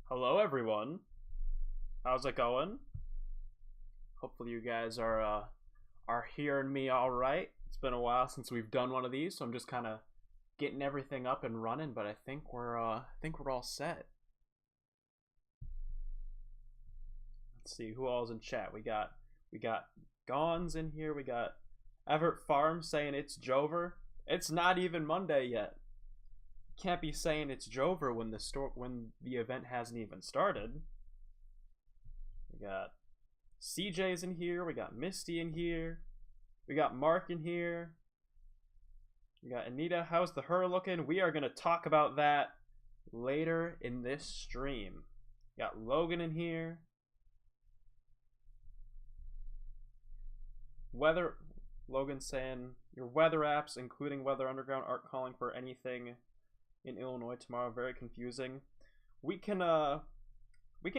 Hello, everyone. How's it going? Hopefully, you guys are hearing me all right. It's been a while since we've done one of these, so I'm just kind of getting everything up and running. But I think we're all set. Let's see who all's in chat. We got Gons in here. We got Everett Farm saying it's Jover. It's not even Monday yet. Can't be saying it's Jover when the event hasn't even started. We got CJ's in here. We got Misty in here. We got Mark in here. We got Anita. How's the her looking? We are going to talk about that later in this stream. We got Logan in here. Weather. Logan saying your weather apps, including Weather Underground, aren't calling for anything in Illinois tomorrow. Very confusing. We can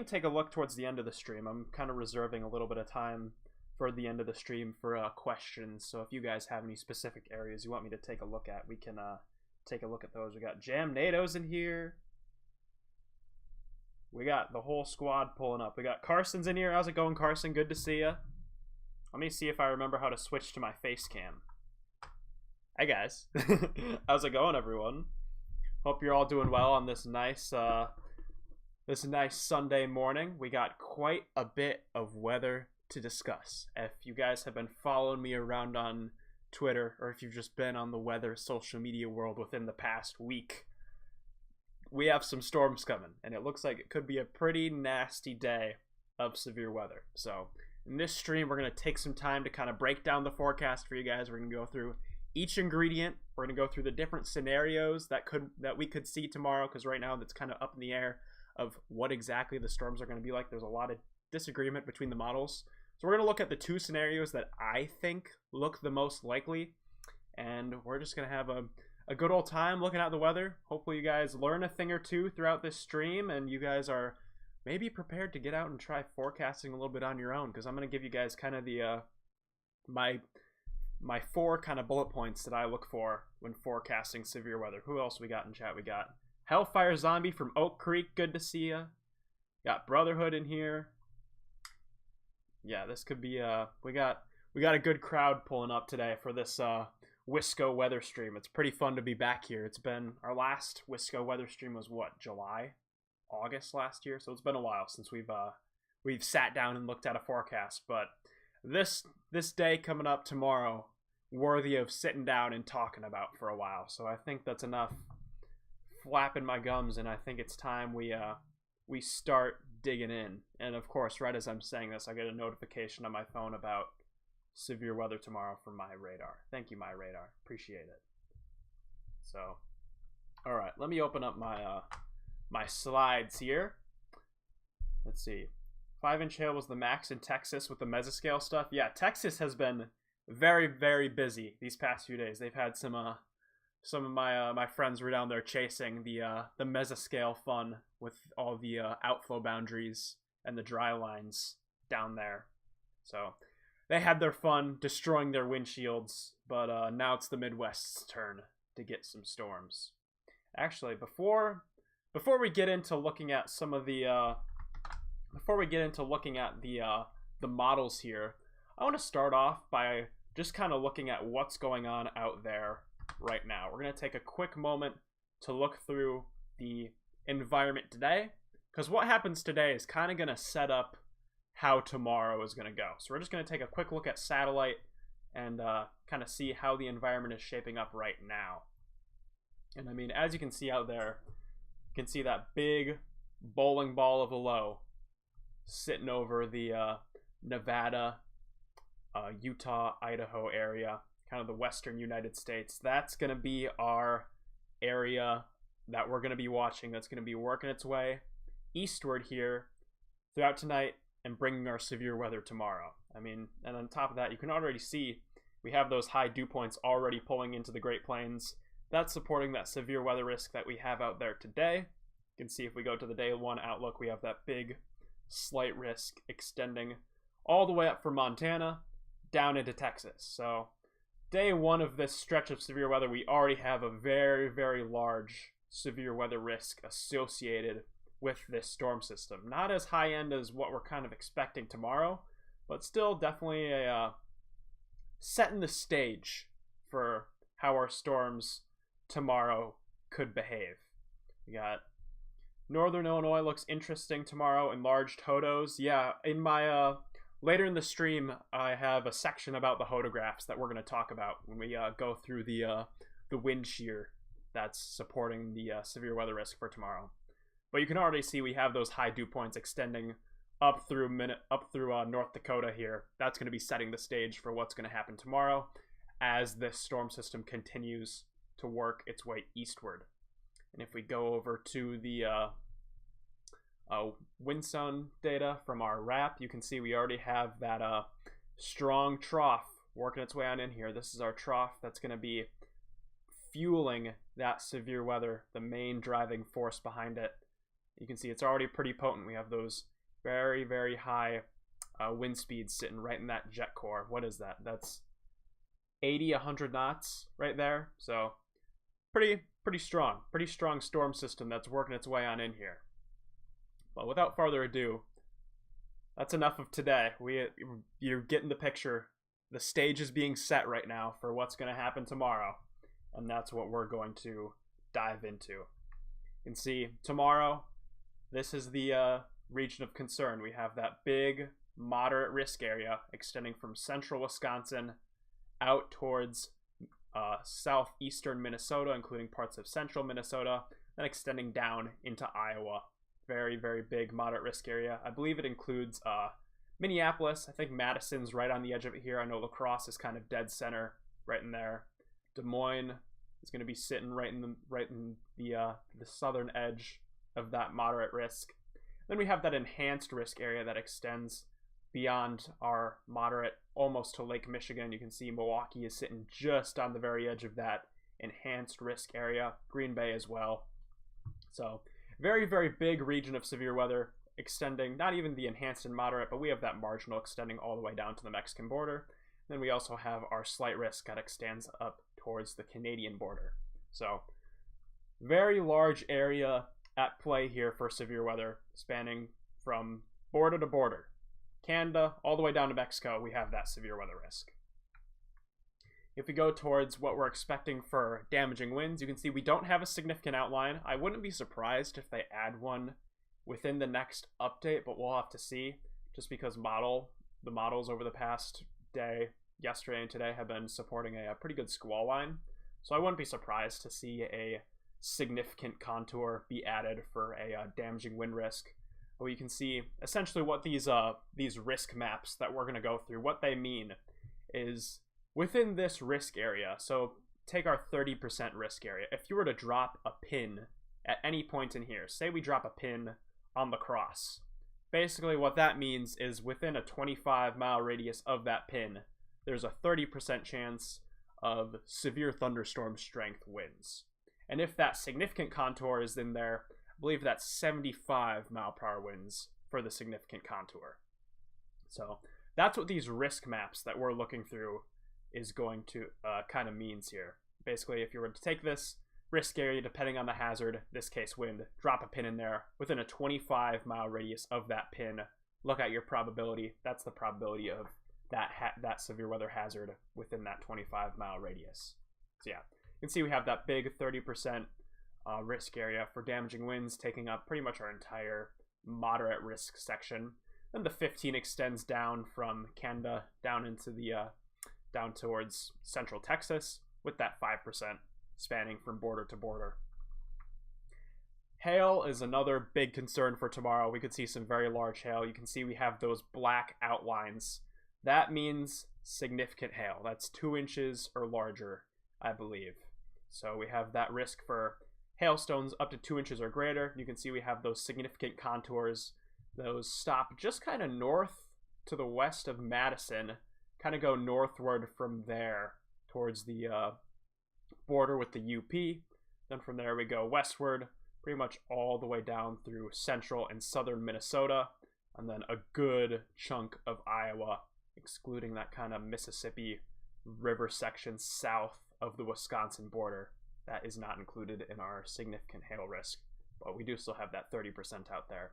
take a look towards the end of the stream. I'm kind of reserving a little bit of time for the end of the stream for questions. So if you guys have any specific areas you want me to take a look at, we can take a look at those. We got Jam Natos in here. We got the whole squad pulling up. We got Carson's in here. How's it going, Carson? Good to see you. Let me see if I remember how to switch to my face cam. Hi guys. How's it going, everyone? Hope you're all doing well on this nice Sunday morning. We got quite a bit of weather to discuss. If you guys have been following me around on Twitter, or if you've just been on the weather social media world within the past week, we have some storms coming, and it looks like it could be a pretty nasty day of severe weather. So in this stream, we're going to take some time to kind of break down the forecast for you guys. We're going to go through each ingredient. We're going to go through the different scenarios that we could see tomorrow, because right now that's kind of up in the air of what exactly the storms are going to be like. There's a lot of disagreement between the models. So we're going to look at the two scenarios that I think look the most likely, and we're just going to have a good old time looking at the weather. Hopefully you guys learn a thing or two throughout this stream, and you guys are maybe prepared to get out and try forecasting a little bit on your own, because I'm going to give you guys kind of the my four kind of bullet points that I look for when forecasting severe weather. Who else we got in chat? We got Hellfire Zombie from Oak Creek. Good to see ya. Got Brotherhood in here. Yeah, this could be we got a good crowd pulling up today for this Wisco-Weather stream. It's pretty fun to be back here. It's been our last Wisco-Weather stream was what, July, August last year. So it's been a while since we've sat down and looked at a forecast, but this day coming up tomorrow, worthy of sitting down and talking about for a while. So I think that's enough flapping my gums, and I think it's time we start digging in. And of course, right as I'm saying this, I get a notification on my phone about severe weather tomorrow from My Radar. Thank you, My Radar. Appreciate it. So, all right, let me open up my slides here. Let's see. 5-inch hail was the max in Texas with the mesoscale stuff. Yeah, Texas has been very, very busy these past few days. They've had some of my friends were down there chasing the mesoscale fun with all the outflow boundaries and the dry lines down there. So they had their fun destroying their windshields, but now it's the Midwest's turn to get some storms. Actually, before we get into looking at some of the the models here, I want to start off by just kind of looking at what's going on out there right now. We're going to take a quick moment to look through the environment today, because what happens today is kind of going to set up how tomorrow is going to go. So we're just going to take a quick look at satellite and kind of see how the environment is shaping up right now. And I mean, as you can see out there, you can see that big bowling ball of a low sitting over the Nevada, Utah, Idaho area, kind of the western United States. That's going to be our area that we're going to be watching. That's going to be working its way eastward here throughout tonight and bringing our severe weather tomorrow. I mean, and on top of that, you can already see we have those high dew points already pulling into the Great Plains. That's supporting that severe weather risk that we have out there today. You can see if we go to the day one outlook, we have that big slight risk extending all the way up from Montana down into Texas. So day one of this stretch of severe weather, we already have a very, very large severe weather risk associated with this storm system. Not as high end as what we're kind of expecting tomorrow, but still definitely a setting the stage for how our storms tomorrow could behave. We got Northern Illinois looks interesting tomorrow. Enlarged hodos. Yeah, in my later in the stream, I have a section about the hodographs that we're going to talk about when we go through the wind shear that's supporting the severe weather risk for tomorrow. But you can already see we have those high dew points extending up through North Dakota here. That's going to be setting the stage for what's going to happen tomorrow as this storm system continues to work its way eastward. And if we go over to the wind sun data from our RAP, you can see we already have that strong trough working its way on in here. This is our trough that's going to be fueling that severe weather, the main driving force behind it. You can see it's already pretty potent. We have those very, very high wind speeds sitting right in that jet core. What is that? That's 80, 100 knots right there. So pretty strong storm system that's working its way on in here. But without further ado, that's enough of today. You're getting the picture. The stage is being set right now for what's going to happen tomorrow, and that's what we're going to dive into. You can see tomorrow, this is the region of concern. We have that big moderate risk area extending from central Wisconsin out towards southeastern Minnesota, including parts of central Minnesota, then extending down into Iowa. Very, very big moderate risk area. I believe it includes Minneapolis. I think Madison's right on the edge of it here. I know La Crosse is kind of dead center right in there. Des Moines is going to be sitting right in the southern edge of that moderate risk. Then we have that enhanced risk area that extends beyond our moderate almost to Lake Michigan. You can see Milwaukee is sitting just on the very edge of that enhanced risk area. Green Bay as well. So very, very big region of severe weather extending, not even the enhanced and moderate, but we have that marginal extending all the way down to the Mexican border. Then we also have our slight risk that extends up towards the Canadian border. So very large area at play here for severe weather, spanning from border to border. Canada, all the way down to Mexico, we have that severe weather risk. If we go towards what we're expecting for damaging winds, you can see we don't have a significant outline. I wouldn't be surprised if they add one within the next update, but we'll have to see, just because the models over the past day, yesterday and today, have been supporting a pretty good squall line. So I wouldn't be surprised to see a significant contour be added for a damaging wind risk. Well, you can see essentially what these risk maps that we're going to go through, what they mean is within this risk area. So take our 30% risk area. If you were to drop a pin at any point in here, say we drop a pin on La Crosse, basically what that means is within a 25-mile radius of that pin, there's a 30% chance of severe thunderstorm strength winds. And if that significant contour is in there, I believe that's 75-mile-per-hour winds for the significant contour. So that's what these risk maps that we're looking through is going to kind of means here. Basically, if you were to take this risk area, depending on the hazard, this case wind, drop a pin in there within a 25-mile radius of that pin, look at your probability. That's the probability of that severe weather hazard within that 25-mile radius. So yeah, you can see we have that big 30% risk area for damaging winds, taking up pretty much our entire moderate risk section. Then the 15 extends down from Canada down into the down towards central Texas, with that 5% spanning from border to border. Hail is another big concern for tomorrow. We could see some very large hail. You can see we have those black outlines. That means significant hail. That's 2 inches or larger, I believe. So we have that risk for hailstones up to 2 inches or greater. You can see we have those significant contours. Those stop just kind of north to the west of Madison, kind of go northward from there towards the border with the UP. Then from there we go westward, pretty much all the way down through central and southern Minnesota, and then a good chunk of Iowa, excluding that kind of Mississippi River section south of the Wisconsin border. That is not included in our significant hail risk but we do still have that 30% out there.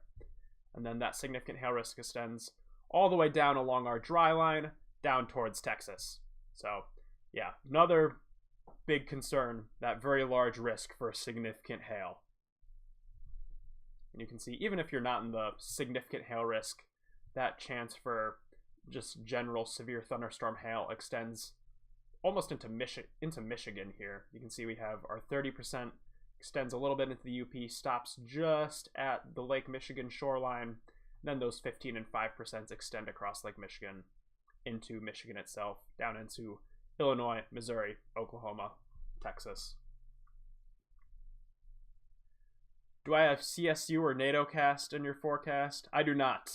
And then that significant hail risk extends all the way down along our dry line, down towards Texas. So, yeah, another big concern, that very large risk for significant hail. And you can see, even if you're not in the significant hail risk, that chance for just general severe thunderstorm hail extends almost into Michigan here. You can see we have our 30% extends a little bit into the UP, stops just at the Lake Michigan shoreline. Then those 15 and 5% extend across Lake Michigan into Michigan itself, down into Illinois, Missouri, Oklahoma, Texas. Do I have CSU or NATOcast in your forecast? I do not.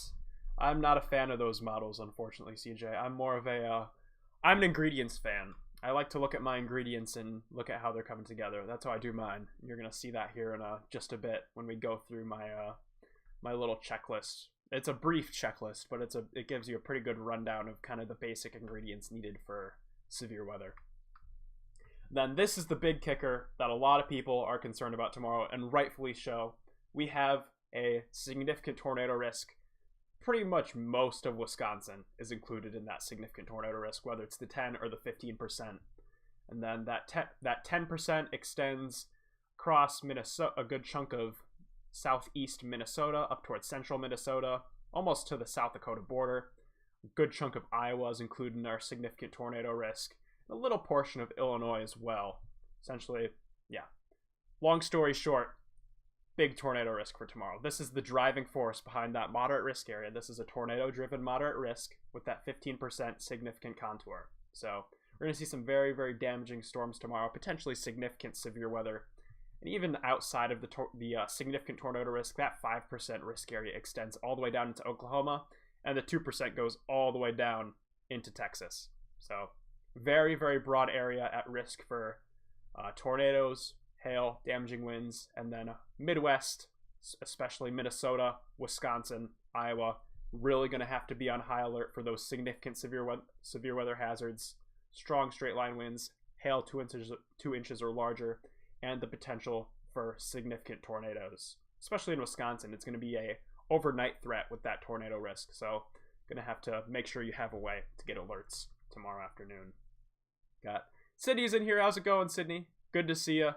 I'm not a fan of those models, unfortunately, CJ. I'm more of I'm an ingredients fan. I like to look at my ingredients and look at how they're coming together. That's how I do mine. You're going to see that here in just a bit when we go through my little checklist. It's a brief checklist, but it gives you a pretty good rundown of kind of the basic ingredients needed for severe weather. Then this is the big kicker that a lot of people are concerned about tomorrow, and rightfully so. We have a significant tornado risk. Pretty much most of Wisconsin is included in that significant tornado risk, whether it's the 10 or the 15%. And then that 10% extends across Minnesota, a good chunk of southeast Minnesota up towards central Minnesota, almost to the South Dakota border. A good chunk of Iowa is included in our significant tornado risk. A little portion of Illinois as well. Essentially, yeah. Long story short, big tornado risk for tomorrow. This is the driving force behind that moderate risk area. This is a tornado-driven moderate risk with that 15% significant contour. So we're going to see some very, very damaging storms tomorrow, potentially significant severe weather. And even outside of the significant tornado risk, that 5% risk area extends all the way down into Oklahoma, and the 2% goes all the way down into Texas. So very, very broad area at risk for tornadoes, hail, damaging winds, and then Midwest, especially Minnesota, Wisconsin, Iowa, really going to have to be on high alert for those significant severe weather hazards, strong straight line winds, hail 2 inches or larger, and the potential for significant tornadoes. Especially in Wisconsin, it's going to be a overnight threat with that tornado risk, so going to have to make sure you have a way to get alerts tomorrow afternoon. Got Sydney's in here. How's it going, Sydney? Good to see you.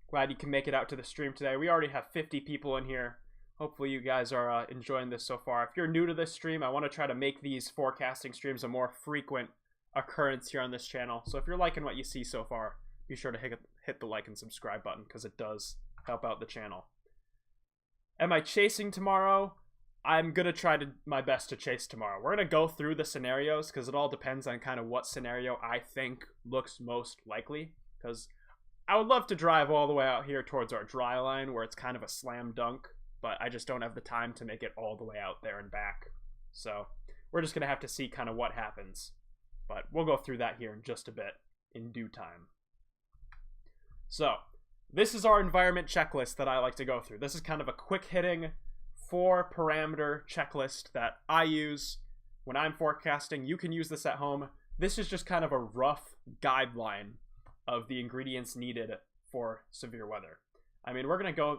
Glad you can make it out to the stream today. We already have 50 people in here. Hopefully you guys are enjoying this so far. If you're new to this stream, I want to try to make these forecasting streams a more frequent occurrence here on this channel. So if you're liking what you see so far, be sure to hit the like and subscribe button because it does help out the channel. Am I chasing tomorrow? I'm going to try my best to chase tomorrow. We're going to go through the scenarios because it all depends on kind of what scenario I think looks most likely. Because I would love to drive all the way out here towards our dry line where it's kind of a slam dunk, but I just don't have the time to make it all the way out there and back. So we're just going to have to see kind of what happens. But we'll go through that here in just a bit in due time. So this is our environment checklist that I like to go through. This is kind of a quick hitting 4-parameter checklist that I use when I'm forecasting. You can use this at home. This is just kind of a rough guideline of the ingredients needed for severe weather. I mean,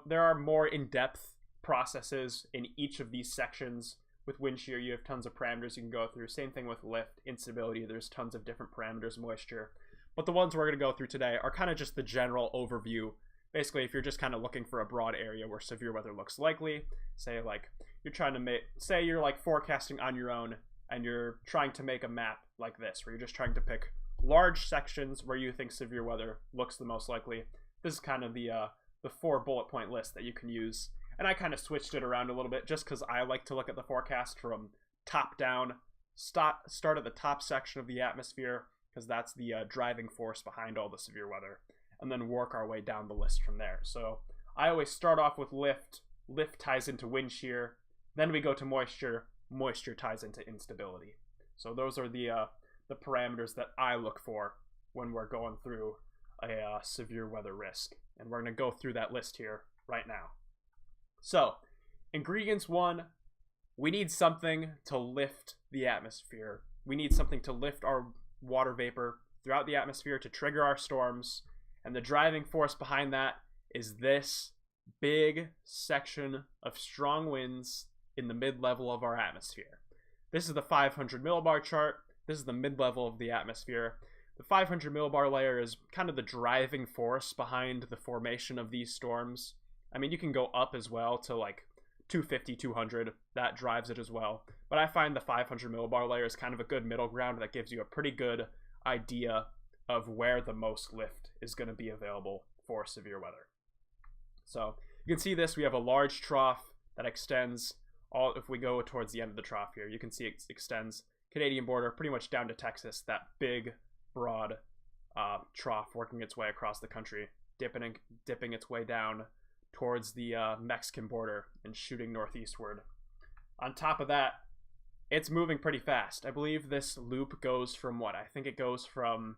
there are more in-depth processes in each of these sections. With wind shear, you have tons of parameters you can go through. Same thing with lift, instability, there's tons of different parameters, moisture. But the ones we're going to go through today are kind of just the general overview. Basically, if you're just kind of looking for a broad area where severe weather looks likely, say you're like forecasting on your own and you're trying to make a map like this, where you're just trying to pick large sections where you think severe weather looks the most likely. This is kind of the 4 bullet point list that you can use. And I kind of switched it around a little bit just because I like to look at the forecast from top down, start at the top section of the atmosphere, because that's the driving force behind all the severe weather, and then work our way down the list from there. So I always start off with lift. Lift ties into wind shear. Then we go to moisture. Moisture ties into instability. So those are the parameters that I look for when we're going through a severe weather risk. And we're going to go through that list here right now. So, ingredients 1, we need something to lift the atmosphere. We need something to lift our water vapor throughout the atmosphere to trigger our storms. And the driving force behind that is this big section of strong winds in the mid-level of our atmosphere. This is the 500 millibar chart. This is the mid-level of the atmosphere. The 500 millibar layer is kind of the driving force behind the formation of these storms. I mean, you can go up as well to like 250, 200. That drives it as well. But I find the 500 millibar layer is kind of a good middle ground that gives you a pretty good idea of where the most lift is going to be available for severe weather. So you can see this. We have a large trough that extends all. If we go towards the end of the trough here, you can see it extends Canadian border pretty much down to Texas. That big, broad trough working its way across the country, dipping its way down towards the Mexican border and shooting northeastward. On top of that, it's moving pretty fast. I believe this loop goes from what? I think it goes from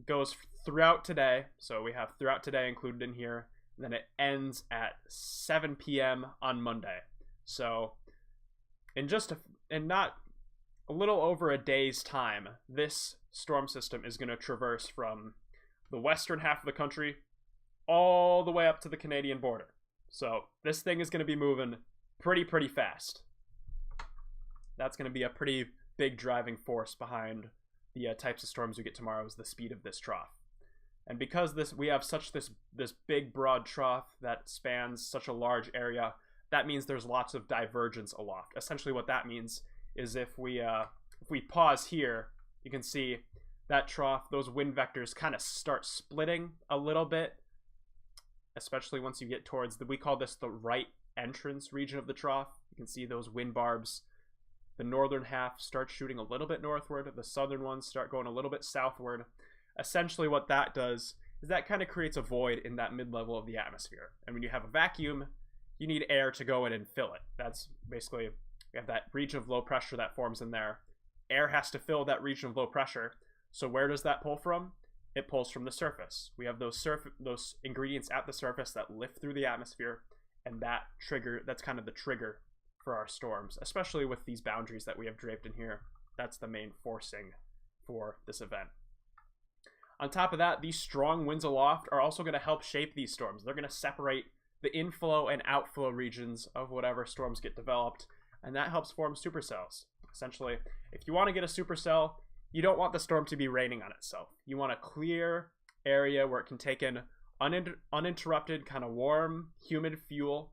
goes throughout today. So we have throughout today included in here. And then it ends at 7 p.m. on Monday. So in not a little over a day's time, this storm system is going to traverse from the western half of the country all the way up to the Canadian border. So this thing is going to be moving pretty fast. That's going to be a pretty big driving force behind the types of storms we get tomorrow, is the speed of this trough. And because we have this big broad trough that spans such a large area, that means there's lots of divergence aloft. Essentially what that means is if we pause here, you can see that trough, those wind vectors kind of start splitting a little bit, especially once you get towards we call this the right entrance region of the trough. You can see those wind barbs. The northern half starts shooting a little bit northward. The southern ones start going a little bit southward. Essentially what that does is that kind of creates a void in that mid-level of the atmosphere. And when you have a vacuum, you need air to go in and fill it. That's basically, we have that region of low pressure that forms in there. Air has to fill that region of low pressure. So where does that pull from? It pulls from the surface. We have those ingredients at the surface that lift through the atmosphere, and that's kind of the trigger for our storms, especially with these boundaries that we have draped in here. That's the main forcing for this event. On top of that, these strong winds aloft are also going to help shape these storms. They're going to separate the inflow and outflow regions of whatever storms get developed, and that helps form supercells. Essentially, if you want to get a supercell, you don't want the storm to be raining on itself. You want a clear area where it can take in uninterrupted, kind of warm, humid fuel.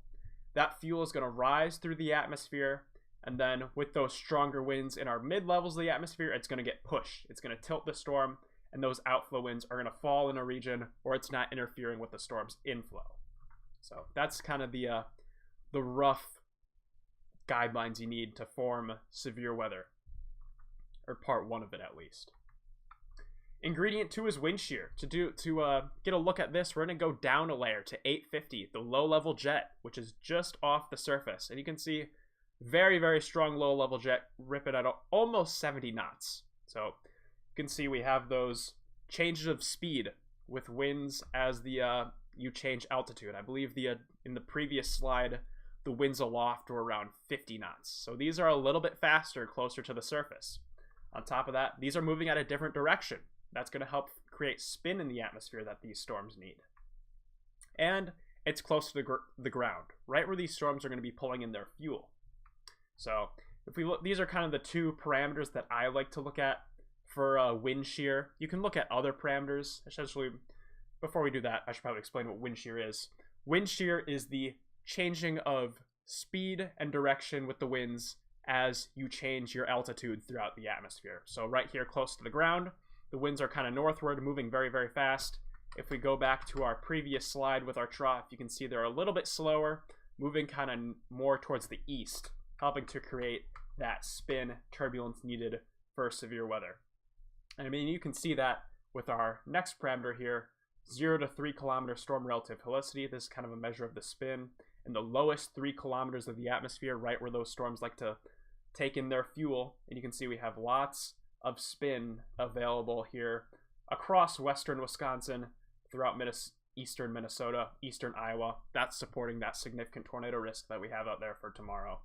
That fuel is going to rise through the atmosphere, and then with those stronger winds in our mid-levels of the atmosphere, it's going to get pushed. It's going to tilt the storm, and those outflow winds are going to fall in a region where it's not interfering with the storm's inflow. So that's kind of the rough guidelines you need to form severe weather, or part one of it at least. Ingredient 2 is wind shear. To get a look at this, we're going to go down a layer to 850, the low-level jet, which is just off the surface. And you can see very very strong low-level jet ripping at almost 70 knots. So you can see we have those changes of speed with winds as you change altitude. I believe in the previous slide, the winds aloft were around 50 knots. So these are a little bit faster, closer to the surface. On top of that, these are moving at a different direction. That's going to help create spin in the atmosphere that these storms need. And it's close to the ground, right where these storms are going to be pulling in their fuel. So if we look, these are kind of the two parameters that I like to look at for wind shear. You can look at other parameters. Essentially, before we do that, I should probably explain what wind shear is. Wind shear is the changing of speed and direction with the winds as you change your altitude throughout the atmosphere. So right here close to the ground, the winds are kind of northward, moving very, very fast. If we go back to our previous slide with our trough, you can see they're a little bit slower, moving kind of more towards the east, helping to create that spin turbulence needed for severe weather. And I mean, you can see that with our next parameter here, 0 to 3 kilometer storm relative helicity. This is kind of a measure of the spin in the lowest 3 kilometers of the atmosphere, right where those storms like to take in their fuel. And you can see we have lots of spin available here across western Wisconsin, throughout eastern Minnesota, eastern Iowa. That's supporting that significant tornado risk that we have out there for tomorrow.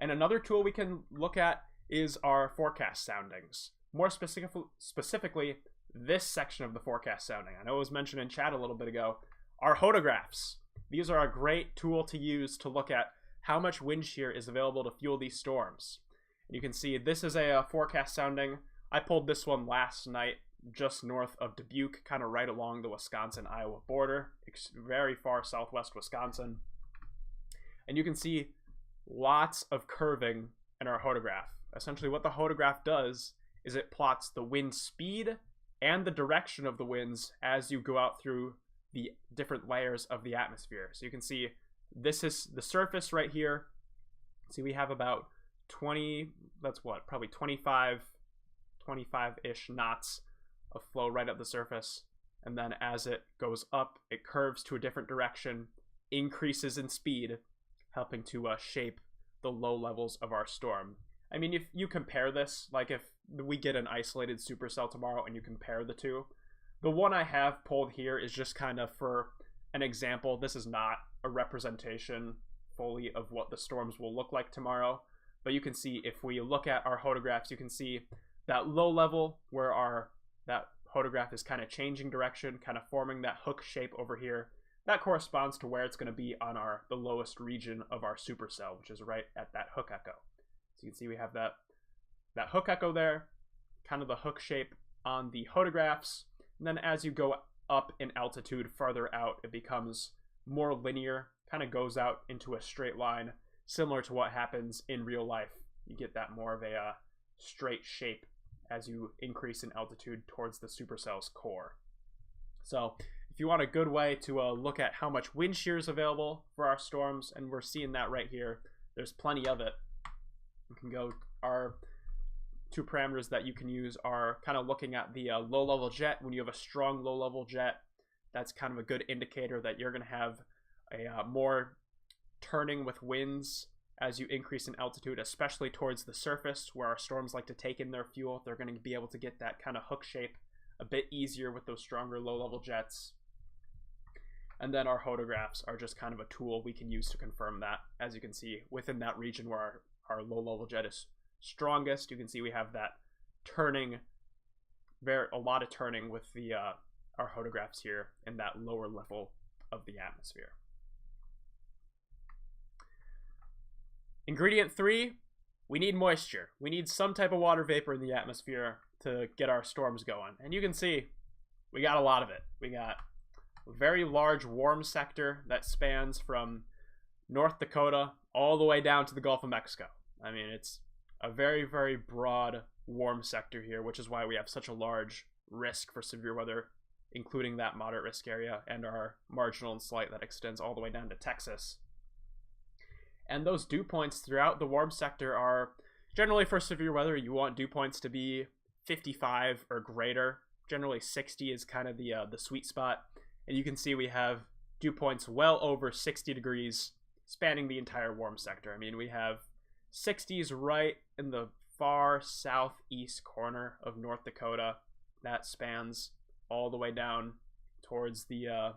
And another tool we can look at is our forecast soundings. More specifically, this section of the forecast sounding. I know it was mentioned in chat a little bit ago, our hodographs. These are a great tool to use to look at how much wind shear is available to fuel these storms. And you can see this is a forecast sounding. I pulled this one last night just north of Dubuque, kind of right along the Wisconsin-Iowa border, very far southwest Wisconsin. And you can see lots of curving in our hodograph. Essentially what the hodograph does is it plots the wind speed and the direction of the winds as you go out through the different layers of the atmosphere. So you can see this is the surface right here. See, we have about 20, that's what, probably 25-ish knots of flow right up the surface. And then as it goes up, it curves to a different direction, increases in speed, helping to shape the low levels of our storm. I mean, if you compare this, like if we get an isolated supercell tomorrow and you compare the two, the one I have pulled here is just kind of for an example. This is not a representation fully of what the storms will look like tomorrow. But you can see if we look at our hodographs, you can see that low level where that hodograph is kind of changing direction, kind of forming that hook shape over here. That corresponds to where it's going to be on the lowest region of our supercell, which is right at that hook echo. So you can see we have that hook echo there, kind of the hook shape on the hodographs. And then as you go up in altitude farther out, it becomes more linear, kind of goes out into a straight line, similar to what happens in real life. You get that more of a straight shape as you increase in altitude towards the supercell's core. So if you want a good way to look at how much wind shear is available for our storms, and we're seeing that right here, there's plenty of it. You can go, our two parameters that you can use are kind of looking at the low-level jet. When you have a strong low-level jet, that's kind of a good indicator that you're going to have a more turning with winds as you increase in altitude, especially towards the surface where our storms like to take in their fuel. They're going to be able to get that kind of hook shape a bit easier with those stronger low-level jets. And then our hodographs are just kind of a tool we can use to confirm that. As you can see, within that region where our low-level jet is strongest, you can see we have that turning, a lot of turning with the our hodographs here in that lower level of the atmosphere. Ingredient 3, we need moisture. We need some type of water vapor in the atmosphere to get our storms going. And you can see we got a lot of it. We got a very large warm sector that spans from North Dakota all the way down to the Gulf of Mexico. I mean, it's a very, very broad warm sector here, which is why we have such a large risk for severe weather, including that moderate risk area and our marginal and slight that extends all the way down to Texas. And those dew points throughout the warm sector are generally, for severe weather, you want dew points to be 55 or greater. Generally 60 is kind of the sweet spot. And you can see we have dew points well over 60 degrees spanning the entire warm sector. I mean, we have 60s right in the far southeast corner of North Dakota. That spans all the way down towards the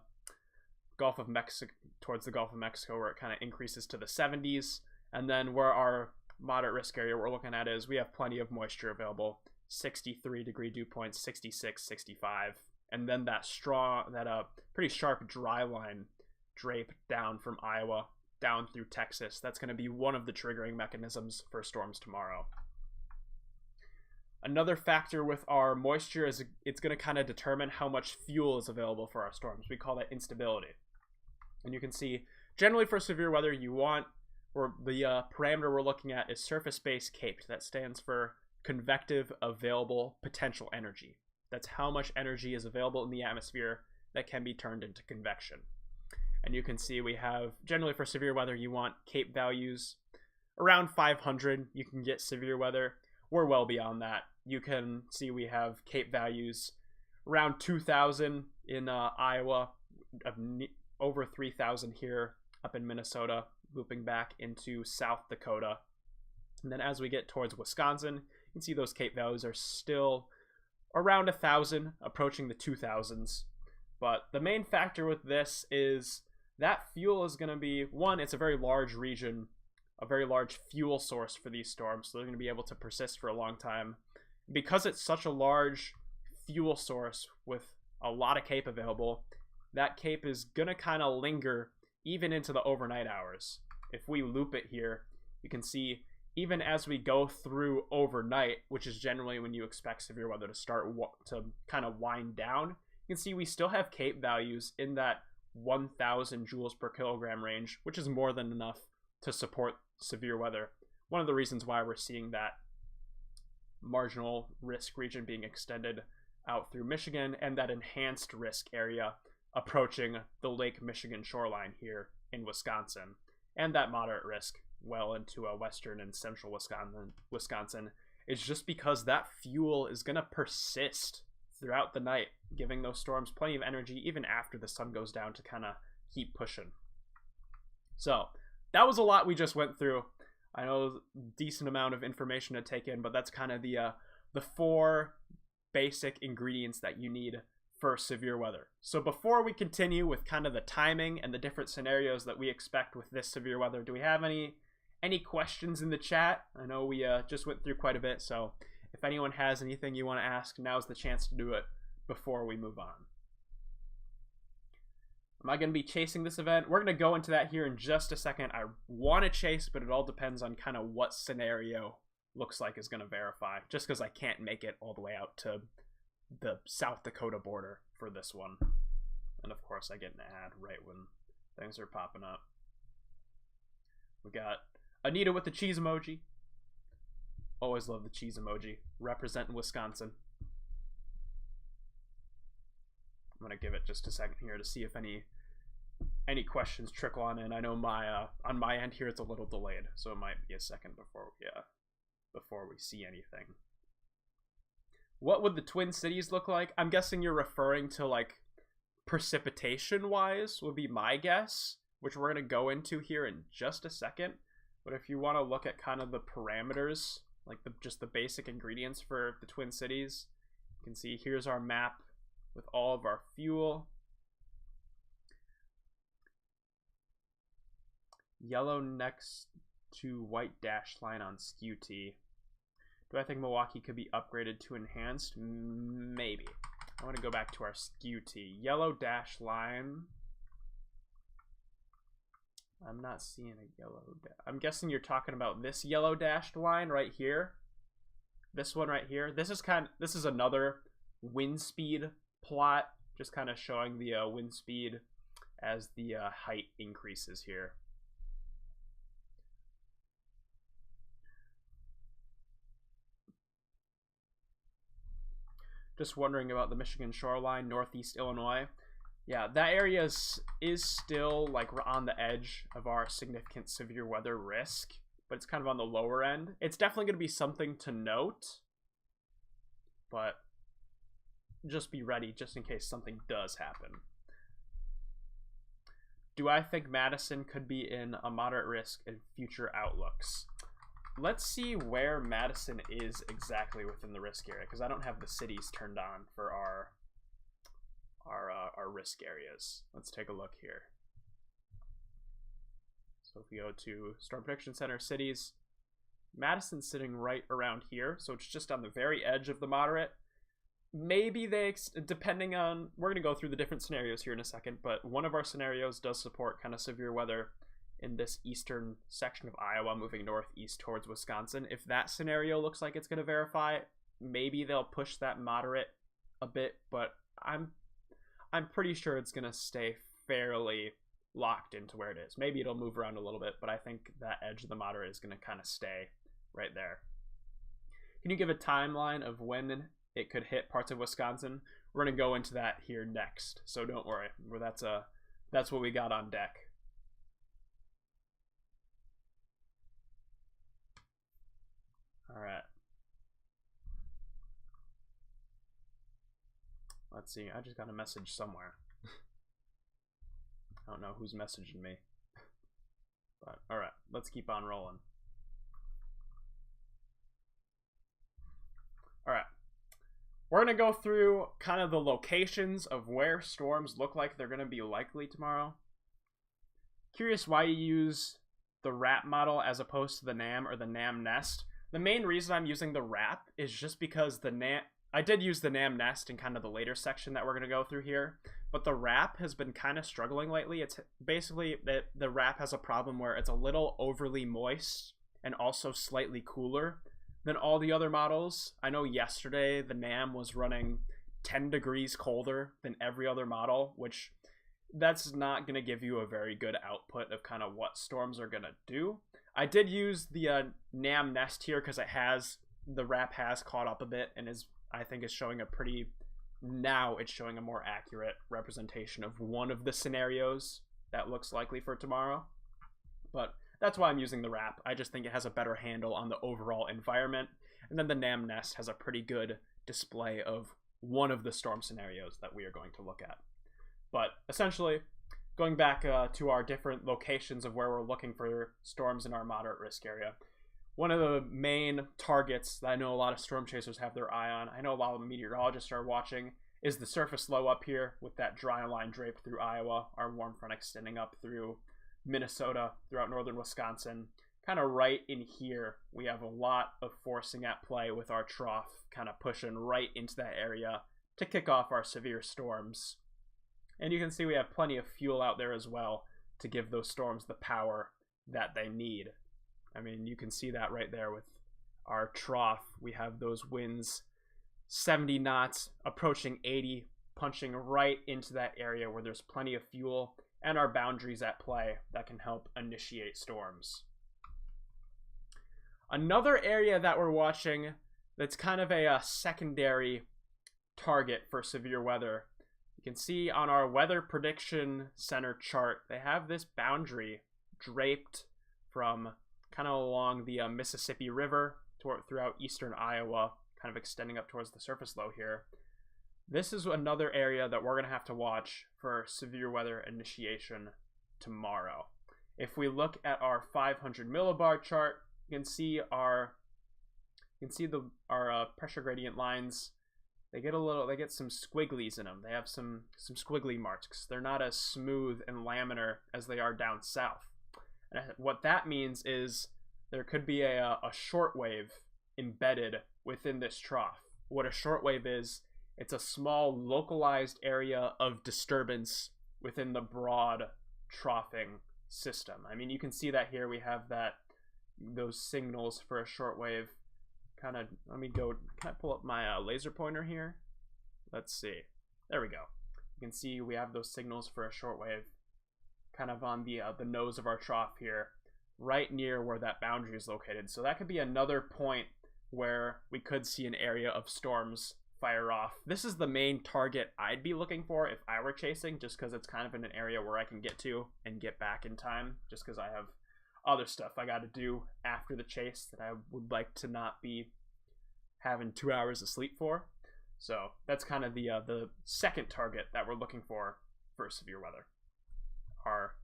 Gulf of Mexico, where it kind of increases to the 70s. And then where our moderate risk area we're looking at is we have plenty of moisture available, 63 degree dew points, 66, 65. And then that pretty sharp dry line drape down from Iowa down through Texas. That's going to be one of the triggering mechanisms for storms tomorrow. Another factor with our moisture is it's going to kind of determine how much fuel is available for our storms. We call that instability. And you can see, generally for severe weather, you want, or the parameter we're looking at is surface-based CAPE. That stands for convective available potential energy. That's how much energy is available in the atmosphere that can be turned into convection. And you can see we have, generally for severe weather, you want CAPE values around 500. You can get severe weather. We're well beyond that. You can see we have CAPE values around 2,000 in Iowa, over 3,000 here up in Minnesota, looping back into South Dakota. And then as we get towards Wisconsin, you can see those CAPE values are still around 1,000, approaching the 2,000s. But the main factor with this is that fuel is going to be, one, it's a very large region, a very large fuel source for these storms, so they're going to be able to persist for a long time. Because it's such a large fuel source with a lot of CAPE available, that cape is gonna kind of linger even into the overnight hours. If we loop it here, you can see even as we go through overnight, which is generally when you expect severe weather to start to kind of wind down, you can see we still have cape values in that 1,000 joules per kilogram range, which is more than enough to support severe weather. One of the reasons why we're seeing that marginal risk region being extended out through Michigan and that enhanced risk area approaching the Lake Michigan shoreline here in Wisconsin, and that moderate risk well into western and central Wisconsin is just because that fuel is going to persist throughout the night, giving those storms plenty of energy even after the sun goes down to kind of keep pushing. So that was a lot we just went through. I know a decent amount of information to take in, but that's kind of the 4 basic ingredients that you need for severe weather. So before we continue with kind of the timing and the different scenarios that we expect with this severe weather, do we have any questions in the chat? I know we just went through quite a bit, so if anyone has anything you want to ask, now's the chance to do it before we move on. Am I going to be chasing this event? We're going to go into that here in just a second. I want to chase, but it all depends on kind of what scenario looks like is going to verify, just because I can't make it all the way out to the South Dakota border for this one. And of course I get an ad right when things are popping up. We got Anita with the cheese emoji. Always love the cheese emoji. Representing Wisconsin. I'm gonna give it just a second here to see if any questions trickle on in. I know on my end here it's a little delayed, so it might be a second before we see anything. What would the Twin Cities look like? I'm guessing you're referring to like precipitation wise would be my guess, which we're going to go into here in just a second. But if you want to look at kind of the parameters, like just the basic ingredients for the Twin Cities, you can see here's our map with all of our fuel. Yellow next to white dashed line on skew T. Do I think Milwaukee could be upgraded to enhanced? Maybe. I want to go back to our skew T. Yellow dash line. I'm not seeing a yellow dash. I'm guessing you're talking about this yellow dashed line right here. This one right here. This is another wind speed plot, just kind of showing the wind speed as the height increases here. Just wondering about the Michigan shoreline, northeast Illinois. Yeah, that area is still like on the edge of our significant severe weather risk, but it's kind of on the lower end. It's definitely going to be something to note, but just be ready just in case something does happen. Do I think Madison could be in a moderate risk in future outlooks? Let's see where Madison is exactly within the risk area, because I don't have the cities turned on for our risk areas. Let's take a look here. So if we go to Storm Prediction Center cities, Madison's sitting right around here, so it's just on the very edge of the moderate. Maybe they, depending on, we're going to go through the different scenarios here in a second, but one of our scenarios does support kind of severe weather in this eastern section of Iowa moving northeast towards Wisconsin. If that scenario looks like it's going to verify, maybe they'll push that moderate a bit, but I'm pretty sure it's going to stay fairly locked into where it is. Maybe it'll move around a little bit, but I think that edge of the moderate is going to kind of stay right there. Can you give a timeline of when it could hit parts of Wisconsin? We're going to go into that here next, so don't worry. That's what we got on deck. All right. Let's see. I just got a message somewhere. I don't know who's messaging me. But all right, let's keep on rolling. All right. We're going to go through kind of the locations of where storms look like they're going to be likely tomorrow. Curious why you use the RAP model as opposed to the NAM or the NAM nest. The main reason I'm using the RAP is just because the I did use the NAM nest in kind of the later section that we're going to go through here, but the wrap has been kind of struggling lately. It's basically that the wrap has a problem where it's a little overly moist and also slightly cooler than all the other models. I know yesterday the NAM was running 10 degrees colder than every other model, which that's not going to give you a very good output of kind of what storms are going to do. I did use the NAM nest here because the wrap has caught up a bit and I think is showing it's showing a more accurate representation of one of the scenarios that looks likely for tomorrow. But that's why I'm using the wrap. I just think it has a better handle on the overall environment. And then the NAM nest has a pretty good display of one of the storm scenarios that we are going to look at. But essentially, going back to our different locations of where we're looking for storms in our moderate risk area, one of the main targets that I know a lot of storm chasers have their eye on, I know a lot of meteorologists are watching, is the surface low up here with that dry line draped through Iowa, our warm front extending up through Minnesota, throughout northern Wisconsin. Kind of right in here, we have a lot of forcing at play with our trough kind of pushing right into that area to kick off our severe storms. And you can see we have plenty of fuel out there as well to give those storms the power that they need. I mean, you can see that right there with our trough. We have those winds 70 knots, approaching 80, punching right into that area where there's plenty of fuel and our boundaries at play that can help initiate storms. Another area that we're watching that's kind of a secondary target for severe weather. You can see on our Weather Prediction Center chart, they have this boundary draped from kind of along the Mississippi River throughout eastern Iowa, kind of extending up towards the surface low here. This is another area that we're going to have to watch for severe weather initiation tomorrow. If we look at our 500 millibar chart, you can see our pressure gradient lines. They get some squigglies in them. They have some squiggly marks. They're not as smooth and laminar as they are down south. And what that means is there could be a shortwave embedded within this trough. What a shortwave is, it's a small localized area of disturbance within the broad troughing system. I mean, you can see that here. We have those signals for a shortwave. Let me go, can I pull up my laser pointer here? Let's see. There we go. You can see we have those signals for a shortwave kind of on the nose of our trough here, right near where that boundary is located. So that could be another point where we could see an area of storms fire off. This is the main target I'd be looking for if I were chasing, just because it's kind of in an area where I can get to and get back in time, just because I have other stuff I got to do after the chase that I would like to not be having 2 hours of sleep for. So that's kind of the second target that we're looking for severe weather. Our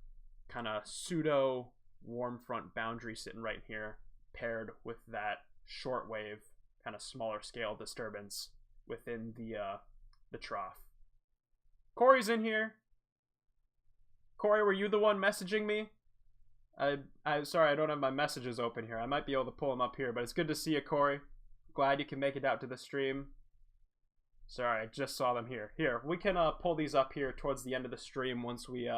kind of pseudo warm front boundary sitting right here, paired with that shortwave kind of smaller scale disturbance within the trough. Corey's in here. Corey, were you the one messaging me? I'm sorry, I don't have my messages open here. I might be able to pull them up here, but it's good to see you, Corey. Glad you can make it out to the stream. Sorry, I just saw them here. Here, we can pull these up here towards the end of the stream once we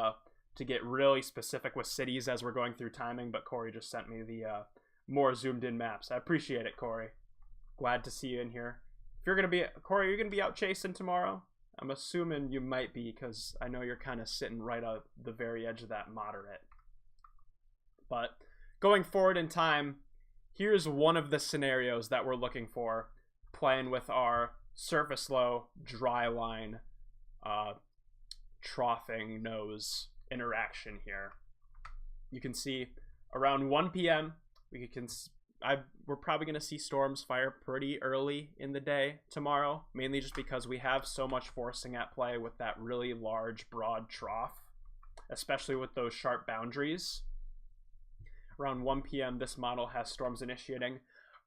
to get really specific with cities as we're going through timing, but Corey just sent me the more zoomed in maps. I appreciate it, Corey. Glad to see you in here. If you're gonna be, Corey, you're gonna be out chasing tomorrow? I'm assuming you might be, because I know you're kind of sitting right at the very edge of that moderate. But going forward in time, here's one of the scenarios that we're looking for, playing with our surface low, dry line, troughing nose interaction here. You can see around 1 p.m. we're probably going to see storms fire pretty early in the day tomorrow, mainly just because we have so much forcing at play with that really large, broad trough, especially with those sharp boundaries. Around 1 p.m., this model has storms initiating.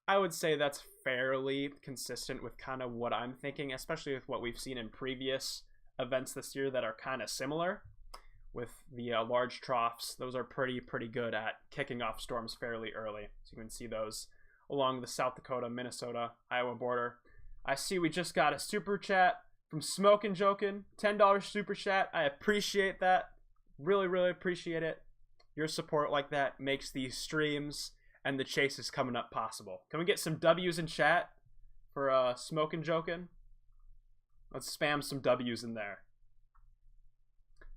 I would say that's fairly consistent with kind of what I'm thinking, especially with what we've seen in previous events this year that are kind of similar with the large troughs. Those are pretty good at kicking off storms fairly early. So you can see those along the South Dakota, Minnesota, Iowa border. I see we just got a super chat from Smokin' Jokin', $10 super chat. I appreciate that. Really, really appreciate it. Your support like that makes these streams and the chases coming up possible. Can we get some W's in chat for Smokin' Jokin'? Let's spam some W's in there.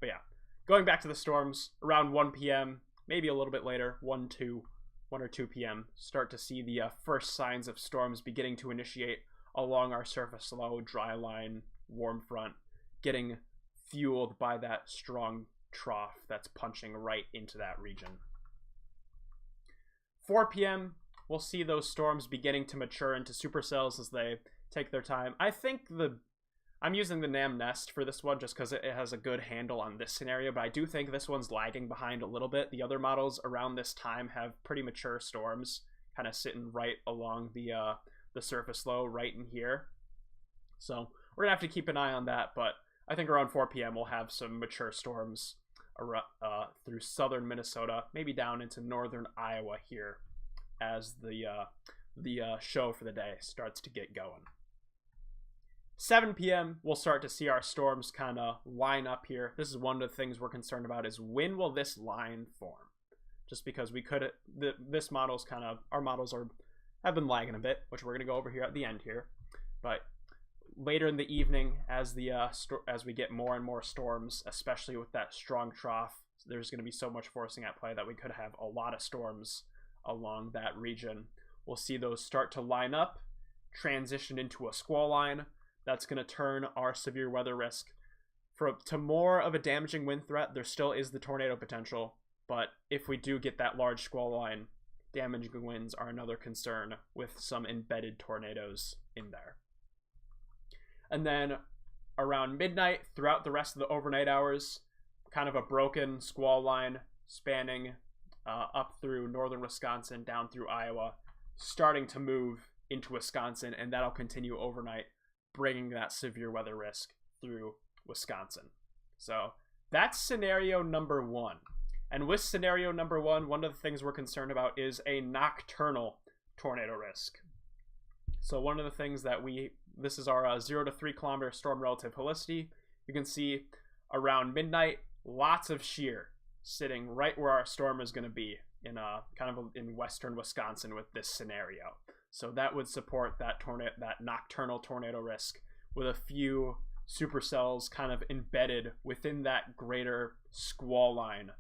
But yeah, going back to the storms, around 1 p.m., maybe a little bit later, 1 or 2 p.m., start to see the first signs of storms beginning to initiate along our surface low, dry line, warm front, getting fueled by that strong trough that's punching right into that region. 4 p.m., we'll see those storms beginning to mature into supercells as they take their time. I think I'm using the Nam Nest for this one just because it has a good handle on this scenario, but I do think this one's lagging behind a little bit. The other models around this time have pretty mature storms kind of sitting right along the surface low right in here. So we're going to have to keep an eye on that, but I think around 4 p.m. we'll have some mature storms through southern Minnesota, maybe down into northern Iowa here as the show for the day starts to get going. 7 p.m. we'll start to see our storms kind of line up here. This is one of the things we're concerned about, is when will this line form? Just because we could, this model's kind of, our models have been lagging a bit, which we're going to go over here at the end here. But later in the evening, as we get more and more storms, especially with that strong trough, there's going to be so much forcing at play that we could have a lot of storms along that region. We'll see those start to line up, transition into a squall line. That's going to turn our severe weather risk to more of a damaging wind threat. There still is the tornado potential, but if we do get that large squall line, damaging winds are another concern with some embedded tornadoes in there. And then around midnight, throughout the rest of the overnight hours, kind of a broken squall line spanning up through northern Wisconsin, down through Iowa, starting to move into Wisconsin, and that'll continue overnight, bringing that severe weather risk through Wisconsin. So that's scenario number 1. And with scenario number 1, one of the things we're concerned about is a nocturnal tornado risk. So one of the things that this is our 0 to 3 kilometer storm relative helicity. You can see around midnight, lots of shear sitting right where our storm is going to be in in western Wisconsin with this scenario. So that would support that nocturnal tornado risk with a few supercells kind of embedded within that greater squall line,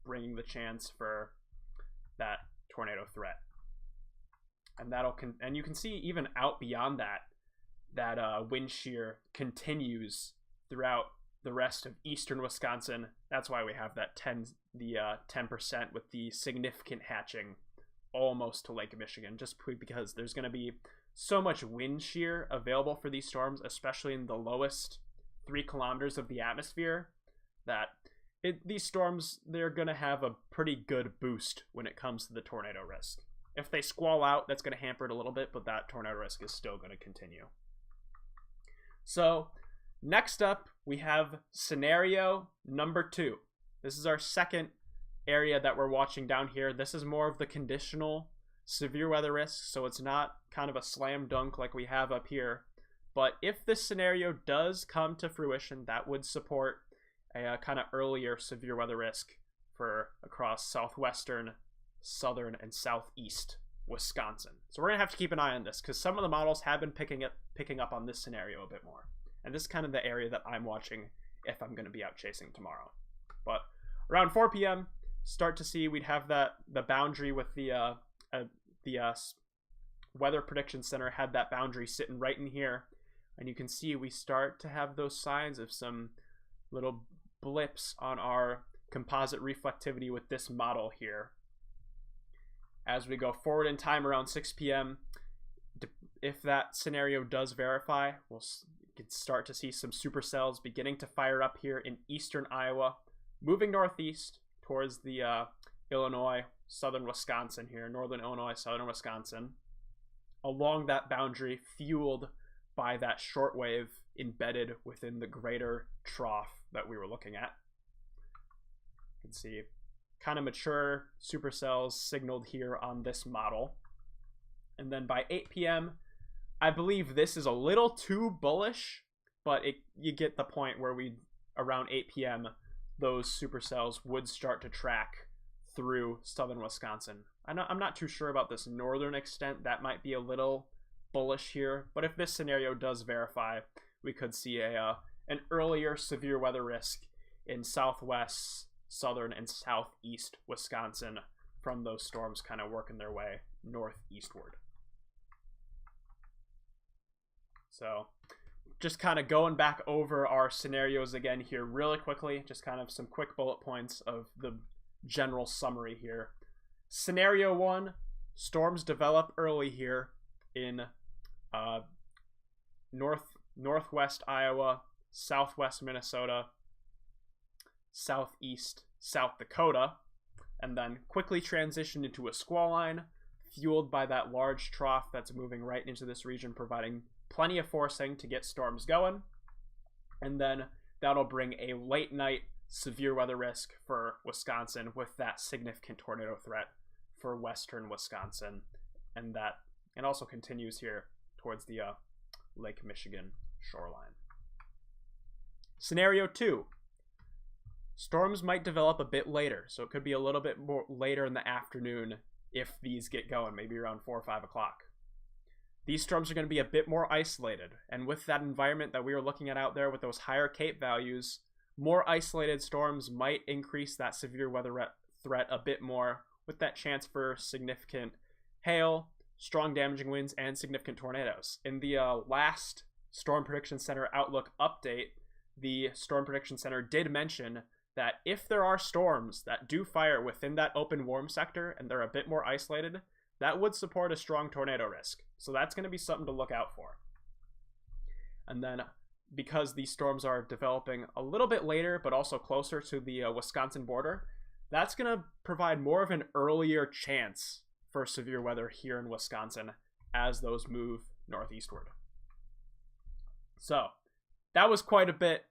bringing the chance for that tornado threat. And you can see even out beyond that wind shear continues throughout the rest of eastern Wisconsin. That's why we have that 10% with the significant hatching almost to Lake Michigan, just because there's going to be so much wind shear available for these storms, especially in the lowest 3 kilometers of the atmosphere, that these storms, they're going to have a pretty good boost when it comes to the tornado risk. If they squall out, that's going to hamper it a little bit, but that tornado risk is still going to continue. So next up, we have scenario number 2. This is our second area that we're watching down here. This is more of the conditional severe weather risk, so it's not kind of a slam dunk like we have up here. But if this scenario does come to fruition, that would support a kind of earlier severe weather risk for across southwestern, southern, and southeast Wisconsin. So we're gonna have to keep an eye on this because some of the models have been picking up on this scenario a bit more. And this is kind of the area that I'm watching if I'm gonna be out chasing tomorrow. But around 4 p.m., start to see we'd have the boundary with the Weather Prediction Center had that boundary sitting right in here, and you can see we start to have those signs of some little blips on our composite reflectivity with this model here. As we go forward in time around 6 p.m., if that scenario does verify, we'll start to see some supercells beginning to fire up here in eastern Iowa, moving northeast towards the Illinois, southern Wisconsin here, northern Illinois, southern Wisconsin, along that boundary, fueled by that shortwave embedded within the greater trough that we were looking at. You can see kind of mature supercells signaled here on this model. And then by 8 p.m., I believe this is a little too bullish, but you get the point where around 8 p.m., those supercells would start to track through southern Wisconsin. I'm not too sure about this northern extent. That might be a little bullish here, but if this scenario does verify, we could see an earlier severe weather risk in southwest, southern, and southeast Wisconsin from those storms kind of working their way northeastward. So just kind of going back over our scenarios again here really quickly, just kind of some quick bullet points of the general summary here. Scenario 1, storms develop early here in northwest Iowa, southwest Minnesota, southeast South Dakota, and then quickly transition into a squall line fueled by that large trough that's moving right into this region, providing plenty of forcing to get storms going. And then that'll bring a late night severe weather risk for Wisconsin with that significant tornado threat for western Wisconsin. And that it also continues here towards the Lake Michigan shoreline. Scenario 2. Storms might develop a bit later, so it could be a little bit more later in the afternoon if these get going, maybe around 4 or 5 o'clock. These storms are going to be a bit more isolated, and with that environment that we were looking at out there with those higher CAPE values, more isolated storms might increase that severe weather threat a bit more, with that chance for significant hail, strong damaging winds, and significant tornadoes. In the last Storm Prediction Center Outlook update, the Storm Prediction Center did mention that if there are storms that do fire within that open warm sector and they're a bit more isolated, that would support a strong tornado risk. So that's going to be something to look out for. And then because these storms are developing a little bit later, but also closer to the Wisconsin border, that's going to provide more of an earlier chance for severe weather here in Wisconsin as those move northeastward. So that was quite a bit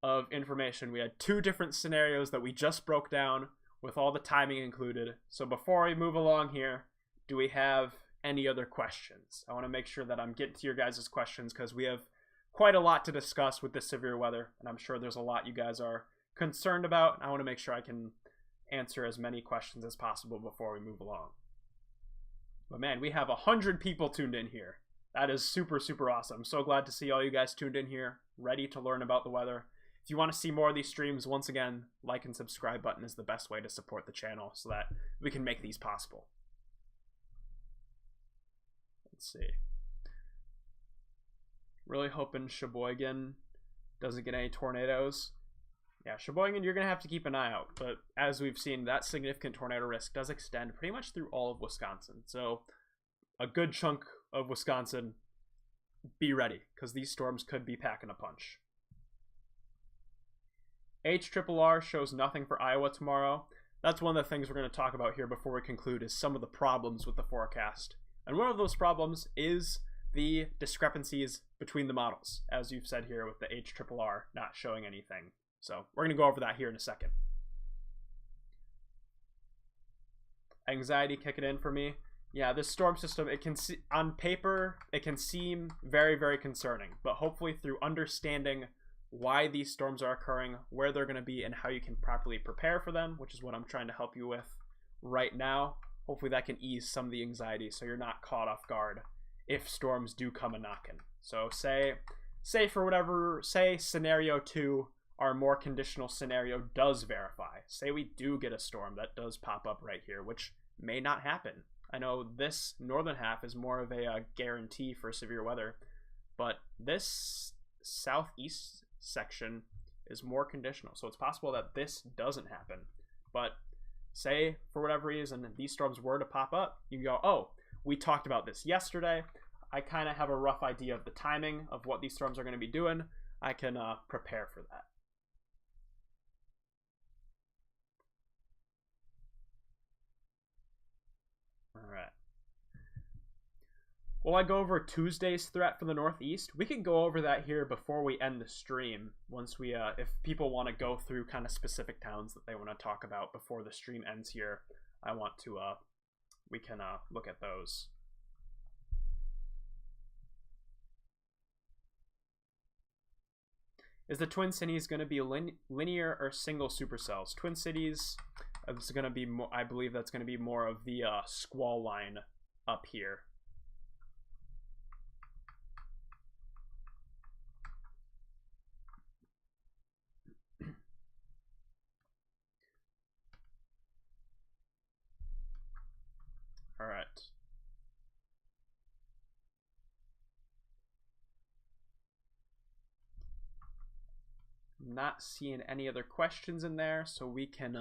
of information. We had 2 different scenarios that we just broke down with all the timing included. So before we move along here, do we have any other questions? I want to make sure that I'm getting to your guys' questions because we have quite a lot to discuss with this severe weather, and I'm sure there's a lot you guys are concerned about. I want to make sure I can answer as many questions as possible before we move along. But man, we have 100 people tuned in here. That is super, super awesome. I'm so glad to see all you guys tuned in here, ready to learn about the weather. If you want to see more of these streams, once again, like and subscribe button is the best way to support the channel so that we can make these possible. Let's see. Really hoping Sheboygan doesn't get any tornadoes. Yeah, Sheboygan, you're going to have to keep an eye out. But as we've seen, that significant tornado risk does extend pretty much through all of Wisconsin. So a good chunk of Wisconsin, be ready, because these storms could be packing a punch. HRRR shows nothing for Iowa tomorrow. That's one of the things we're going to talk about here before we conclude, is some of the problems with the forecast. And one of those problems is the discrepancies between the models, as you've said here with the HRRR not showing anything. So we're going to go over that here in a second. Anxiety kicking in for me. Yeah, this storm system, it can see, on paper, it can seem very, very concerning, but hopefully through understanding why these storms are occurring, where they're going to be, and how you can properly prepare for them, which is what I'm trying to help you with right now. Hopefully that can ease some of the anxiety so you're not caught off guard if storms do come a-knockin'. So say for whatever, say scenario 2, our more conditional scenario does verify. Say we do get a storm that does pop up right here, which may not happen. I know this northern half is more of a guarantee for severe weather, but this southeast section is more conditional. So it's possible that this doesn't happen. But say, for whatever reason, these storms were to pop up, you can go, oh, we talked about this yesterday. I kind of have a rough idea of the timing of what these storms are going to be doing. I can prepare for that. All right. Will I go over Tuesday's threat for the Northeast? We can go over that here before we end the stream. Once we, if people want to go through kind of specific towns that they want to talk about before the stream ends here, I want to, we can look at those. Is the Twin Cities going to be linear or single supercells? Twin Cities is going to be more, I believe that's going to be more of the squall line up here. All right. Not seeing any other questions in there, so we can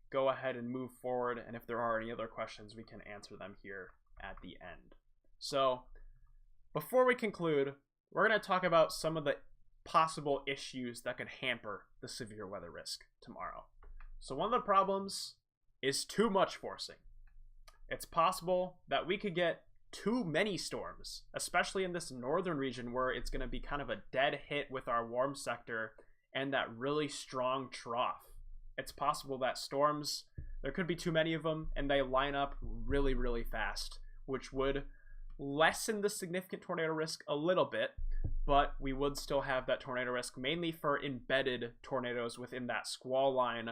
go ahead and move forward, and if there are any other questions, we can answer them here at the end. So before we conclude, we're going to talk about some of the possible issues that could hamper the severe weather risk tomorrow. So one of the problems is too much forcing. It's possible that we could get too many storms, especially in this northern region where it's going to be kind of a dead hit with our warm sector and that really strong trough. It's possible that storms, there could be too many of them, and they line up really, really fast, which would lessen the significant tornado risk a little bit, but we would still have that tornado risk, mainly for embedded tornadoes within that squall line.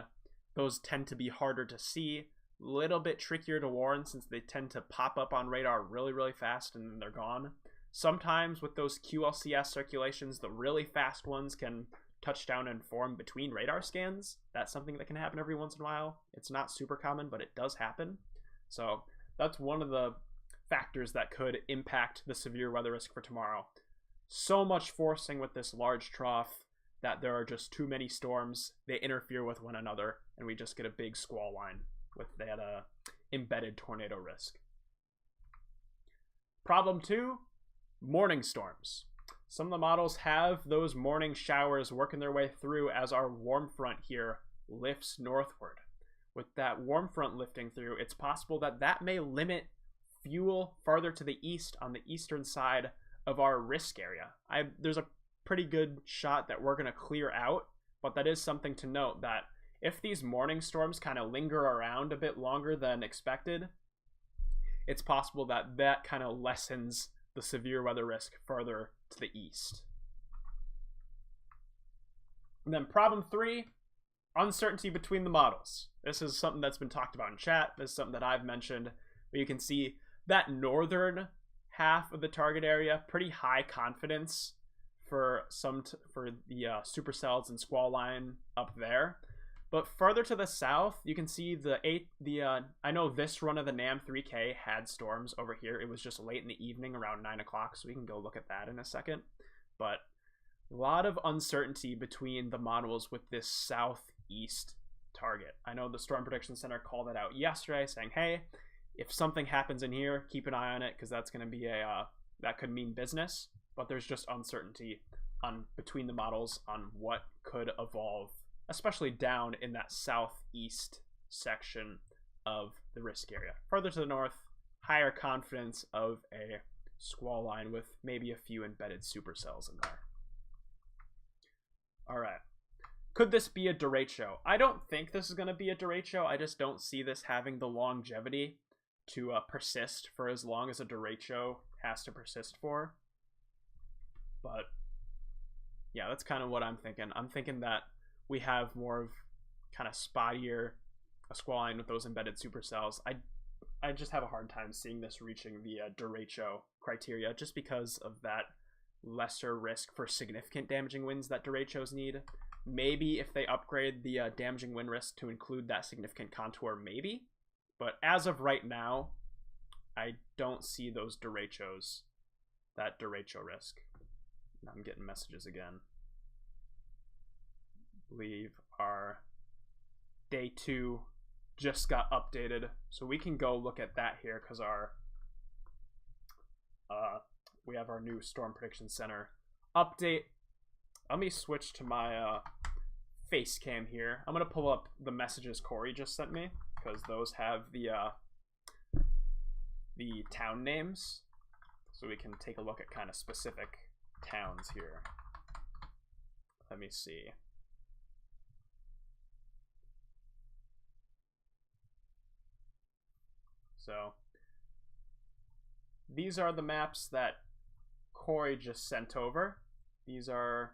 Those tend to be harder to see, little bit trickier to warn since they tend to pop up on radar really, really fast and then they're gone. Sometimes with those QLCS circulations, the really fast ones can touch down and form between radar scans. That's something that can happen every once in a while. It's not super common, but it does happen. So that's one of the factors that could impact the severe weather risk for tomorrow. So much forcing with this large trough that there are just too many storms. They interfere with one another, and we just get a big squall line with that embedded tornado risk. Problem 2, morning storms. Some of the models have those morning showers working their way through as our warm front here lifts northward. With that warm front lifting through, it's possible that that may limit fuel farther to the east on the eastern side of our risk area. There's a pretty good shot that we're going to clear out, but that is something to note that if these morning storms kind of linger around a bit longer than expected, it's possible that that kind of lessens the severe weather risk further to the east. And then problem 3, uncertainty between the models. This is something that's been talked about in chat. This is something that I've mentioned. But you can see that northern half of the target area, pretty high confidence for the supercells and squall line up there. But further to the south, you can see I know this run of the NAM 3K had storms over here. It was just late in the evening around 9 o'clock, so we can go look at that in a second. But a lot of uncertainty between the models with this southeast target. I know the Storm Prediction Center called it out yesterday, saying, hey, if something happens in here, keep an eye on it, because that's going to be that could mean business. But there's just uncertainty between the models on what could evolve, especially down in that southeast section of the risk area. Further to the north, higher confidence of a squall line with maybe a few embedded supercells in there. All right. Could this be a derecho? I don't think this is going to be a derecho. I just don't see this having the longevity to persist for as long as a derecho has to persist for. But yeah, that's kind of what I'm thinking. I'm thinking that we have more of kind of spottier a squall line with those embedded supercells. I just have a hard time seeing this reaching the derecho criteria just because of that lesser risk for significant damaging winds that derechos need. Maybe if they upgrade the damaging wind risk to include that significant contour, maybe. But as of right now, I don't see those derechos, that derecho risk. I'm getting messages again. I believe our day 2 just got updated, so we can go look at that here because we have our new Storm Prediction Center update. Let me switch to my face cam here. I'm gonna pull up the messages Corey just sent me because those have the town names, so we can take a look at kind of specific towns here. Let me see. So these are the maps that Corey just sent over. These are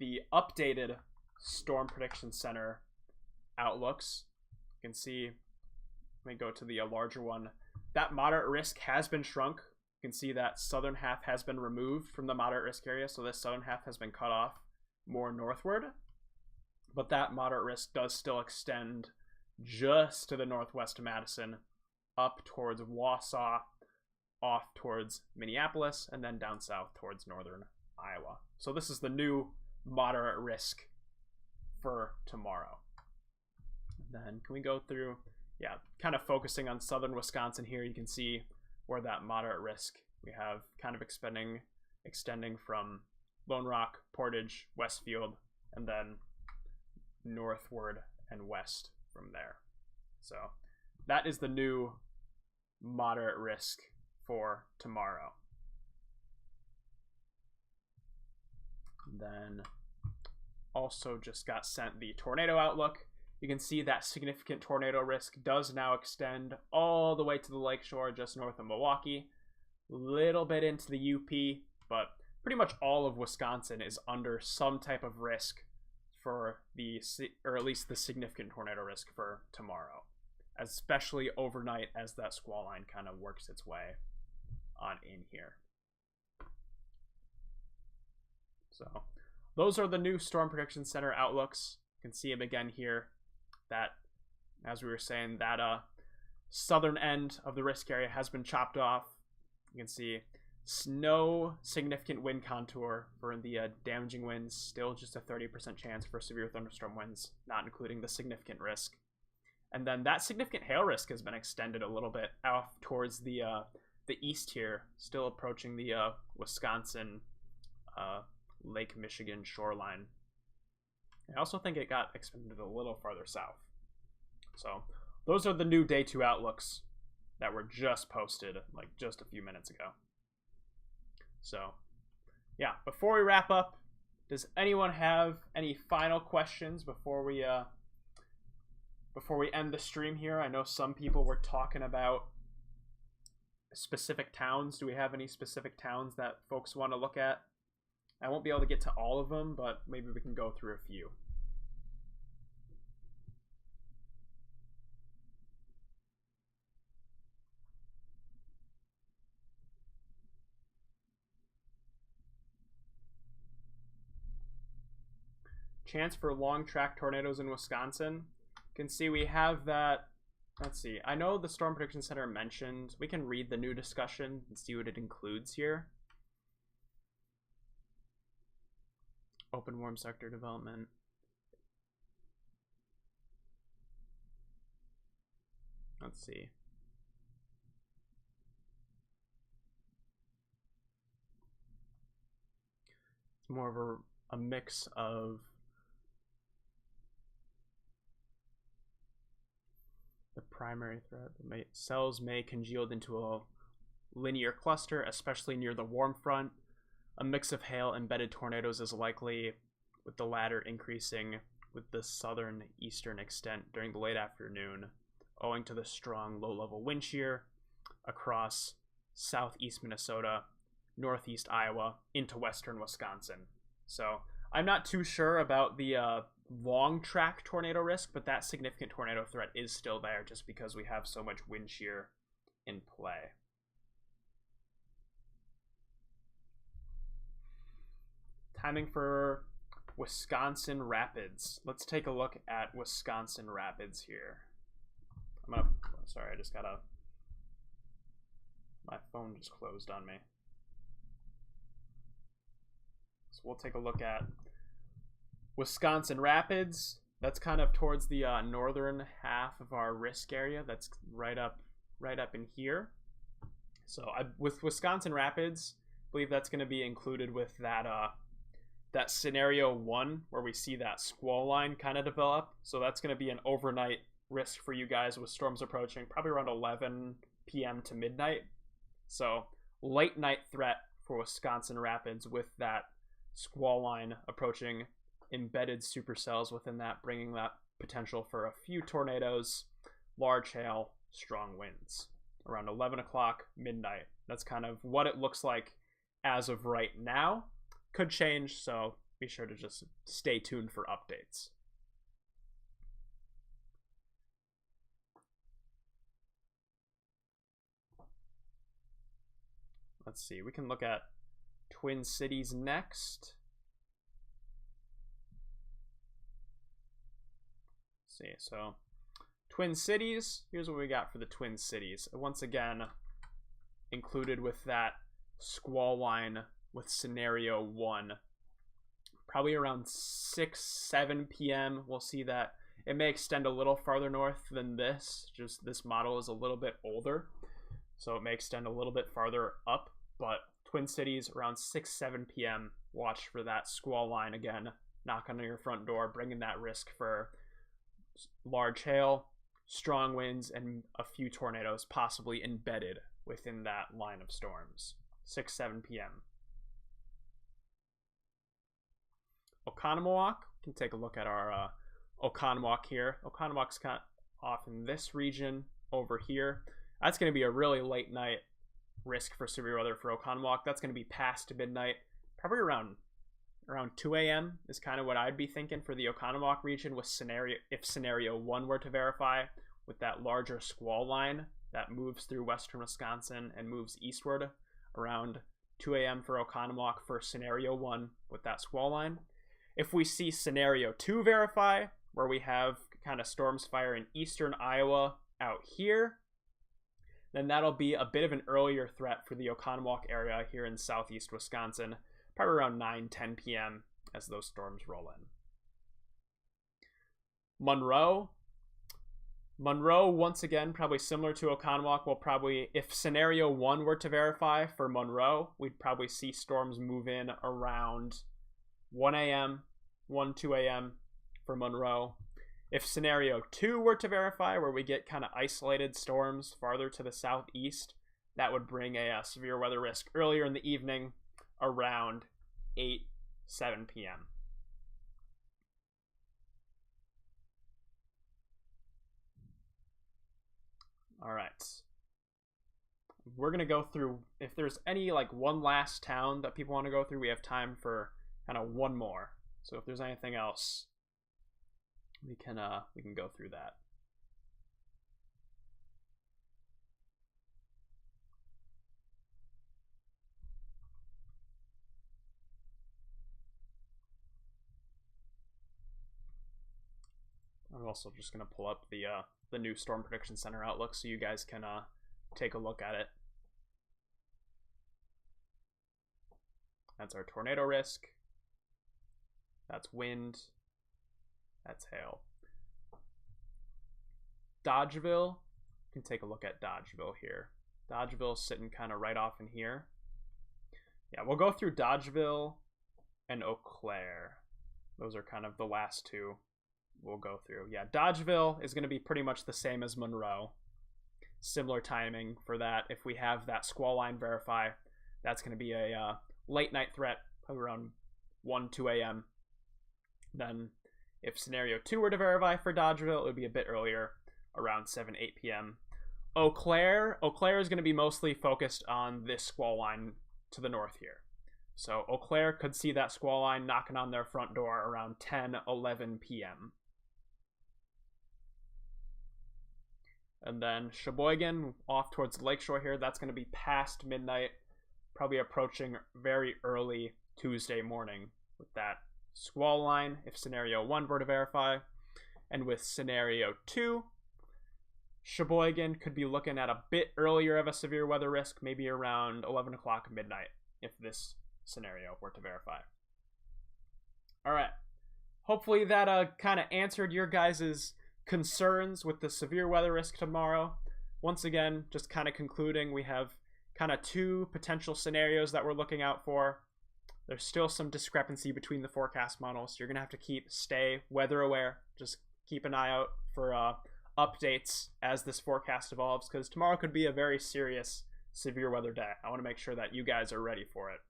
the updated Storm Prediction Center outlooks. You can see, let me go to the larger one. That moderate risk has been shrunk. You can see that southern half has been removed from the moderate risk area, so this southern half has been cut off more northward. But that moderate risk does still extend just to the northwest of Madison, up towards Wausau, off towards Minneapolis, and then down south towards northern Iowa. So this is the new moderate risk for tomorrow. And then can we go through, yeah, kind of focusing on southern Wisconsin here. You can see where that moderate risk we have kind of extending from Lone Rock, Portage, Westfield, and then northward and west from there. So that is the new moderate risk for tomorrow. And then also just got sent the tornado outlook. You can see that significant tornado risk does now extend all the way to the lakeshore just north of Milwaukee, a little bit into the UP, but pretty much all of Wisconsin is under some type of risk for or at least the significant tornado risk for tomorrow, especially overnight as that squall line kind of works its way on in here. So those are the new Storm Prediction Center outlooks. You can see them again here. That, as we were saying, that southern end of the risk area has been chopped off. You can see no significant wind contour for the damaging winds, still just a 30% chance for severe thunderstorm winds, not including the significant risk. And then that significant hail risk has been extended a little bit off towards the east here, still approaching the Wisconsin, Lake Michigan shoreline. I also think it got extended a little farther south. So those are the new day 2 outlooks that were just posted like just a few minutes ago. So yeah, before we wrap up, does anyone have any final questions before we end the stream here? I know some people were talking about specific towns. Do we have any specific towns that folks want to look at? I won't be able to get to all of them, but maybe we can go through a few. Chance for long track tornadoes in Wisconsin. You can see we have that. Let's see. I know the Storm Prediction Center mentioned. We can read the new discussion and see what it includes here. Open warm sector development. Let's see. It's more of a mix of the primary threat. Cells may congealed into a linear cluster, especially near the warm front. A mix of hail embedded tornadoes is likely, with the latter increasing with the southern eastern extent during the late afternoon, owing to the strong low-level wind shear across southeast Minnesota, northeast Iowa, into western Wisconsin. So I'm not too sure about the long track tornado risk, but that significant tornado threat is still there just because we have so much wind shear in play. Timing for Wisconsin Rapids. Let's take a look at Wisconsin Rapids here. Sorry, I just got my phone just closed on me. So we'll take a look at Wisconsin Rapids. That's kind of towards the northern half of our risk area. That's right up in here. So with Wisconsin Rapids, I believe that's going to be included with that scenario 1 where we see that squall line kind of develop. So that's going to be an overnight risk for you guys with storms approaching probably around 11 p.m. to midnight. So late night threat for Wisconsin Rapids with that squall line approaching, embedded supercells within that, bringing that potential for a few tornadoes, large hail, strong winds around 11 o'clock, midnight. That's kind of what it looks like as of right now. Could change, so be sure to just stay tuned for updates. Let's see, we can look at Twin Cities next. Let's see, so Twin Cities, here's what we got for the Twin Cities. Once again, included with that squall line with scenario 1. Probably around 6-7 p.m. we'll see that it may extend a little farther north than this. Just this model is a little bit older, so it may extend a little bit farther up. But Twin Cities around 6-7 p.m. watch for that squall line again, knock on your front door, bringing that risk for large hail, strong winds, and a few tornadoes possibly embedded within that line of storms. 6-7 p.m. Oconomowoc, can take a look at our Oconomowoc here. Oconomowoc's kind of off in this region over here. That's going to be a really late night risk for severe weather for Oconomowoc. That's going to be past midnight, probably around 2 a.m. is kind of what I'd be thinking for the Oconomowoc region with if scenario 1 were to verify, with that larger squall line that moves through western Wisconsin and moves eastward around 2 a.m. for Oconomowoc for scenario 1 with that squall line. If we see scenario 2 verify, where we have kind of storms fire in eastern Iowa out here, then that'll be a bit of an earlier threat for the Oconomowoc area here in southeast Wisconsin, probably around 9-10 p.m. as those storms roll in. Monroe, once again, probably similar to Oconomowoc, will probably, if scenario 1 were to verify for Monroe, we'd probably see storms move in around 1 a.m., 2 a.m. for Monroe. If scenario 2 were to verify, where we get kind of isolated storms farther to the southeast, that would bring a severe weather risk earlier in the evening around 8-7 p.m. All right. We're going to go through, if there's any like one last town that people want to go through, we have time for kind of one more. So if there's anything else, we can go through that. I'm also just going to pull up the new Storm Prediction Center outlook so you guys can take a look at it. That's our tornado risk. That's wind. That's hail. Dodgeville, you can take a look at Dodgeville here. Dodgeville's sitting kind of right off in here. Yeah, we'll go through Dodgeville and Eau Claire. Those are kind of the last two we'll go through. Yeah, Dodgeville is going to be pretty much the same as Monroe. Similar timing for that. If we have that squall line verify, that's going to be a late night threat, probably around 1-2 a.m. Then if scenario 2 were to verify for Dodgeville, it would be a bit earlier, around 7-8 p.m. Eau Claire is going to be mostly focused on this squall line to the north here. So Eau Claire could see that squall line knocking on their front door around 10-11 p.m. And then Sheboygan, off towards the lakeshore here, that's going to be past midnight, probably approaching very early Tuesday morning with that squall line if scenario 1 were to verify. And with scenario 2, Sheboygan could be looking at a bit earlier of a severe weather risk, maybe around 11 o'clock midnight if this scenario were to verify. All right. Hopefully that kind of answered your guys' concerns with the severe weather risk tomorrow. Once again, just kind of concluding, we have kind of 2 potential scenarios that we're looking out for. There's still some discrepancy between the forecast models. You're going to have to stay weather aware. Just keep an eye out for updates as this forecast evolves, because tomorrow could be a very serious severe weather day. I want to make sure that you guys are ready for it.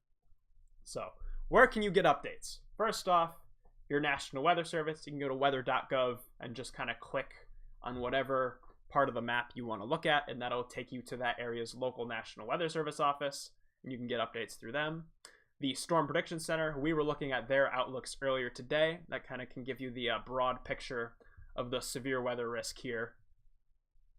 So, where can you get updates? First off, your National Weather Service. You can go to weather.gov and just kind of click on whatever part of the map you want to look at, and that'll take you to that area's local National Weather Service office, and you can get updates through them. the Storm Prediction Center. We were looking at their outlooks earlier today. That kind of can give you the broad picture of the severe weather risk here.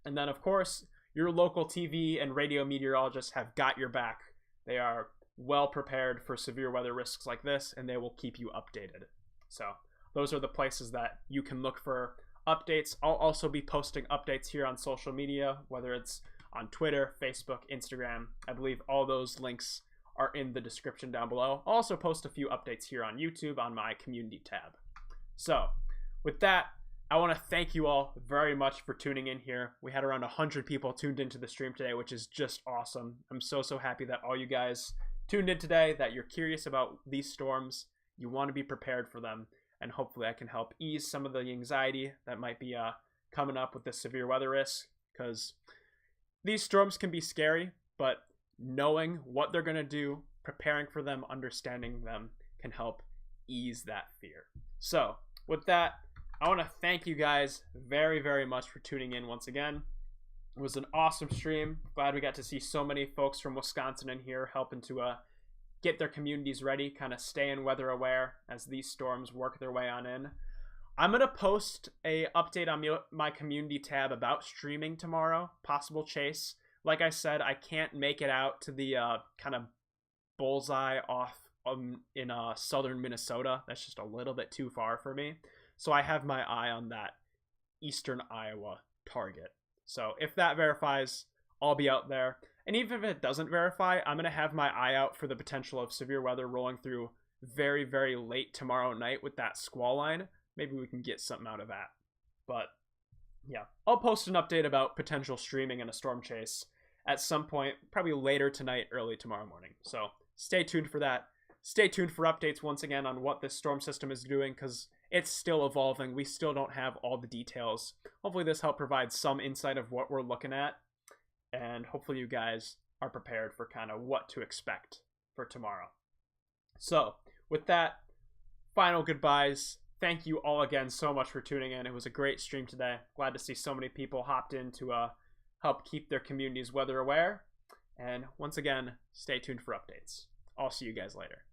And then, of course, your local TV and radio meteorologists have got your back. They are well prepared for severe weather risks like this, and they will keep you updated. So those are the places that you can look for updates. I'll also be posting updates here on social media, whether it's on Twitter, Facebook, Instagram. I believe all those links are in the description down below. I'll also post a few updates here on YouTube on my community tab. So with that, I want to thank you all very much for tuning in here. We had around 100 people tuned into the stream today, which is just awesome. I'm so happy that all you guys tuned in today, that you're curious about these storms, you want to be prepared for them, and hopefully I can help ease some of the anxiety that might be coming up with the severe weather risk, because these storms can be scary, but knowing what they're going to do, preparing for them, understanding them can help ease that fear. So with that, I want to thank you guys very much for tuning in once again. It was an awesome stream. Glad we got to see so many folks from Wisconsin in here helping to get their communities ready, kind of staying weather aware as these storms work their way on in. I'm going to post a update on my community tab about streaming tomorrow, possible chase. Like I said, I can't make it out to the kind of bullseye off in southern Minnesota. That's just a little bit too far for me. So I have my eye on that eastern Iowa target. So if that verifies, I'll be out there. And even if it doesn't verify, I'm going to have my eye out for the potential of severe weather rolling through very late tomorrow night with that squall line. Maybe we can get something out of that. But yeah, I'll post an update about potential streaming and a storm chase at some point, probably later tonight, early tomorrow morning. So stay tuned for that. Stay tuned for updates once again on what this storm system is doing, because it's still evolving. We still don't have all the details. Hopefully this helped provide some insight of what we're looking at, and hopefully you guys are prepared for kind of what to expect for tomorrow. So with that, final goodbyes. Thank you all again so much for tuning in. It was a great stream today. Glad to see so many people hopped in to help keep their communities weather aware. And once again, stay tuned for updates. I'll see you guys later.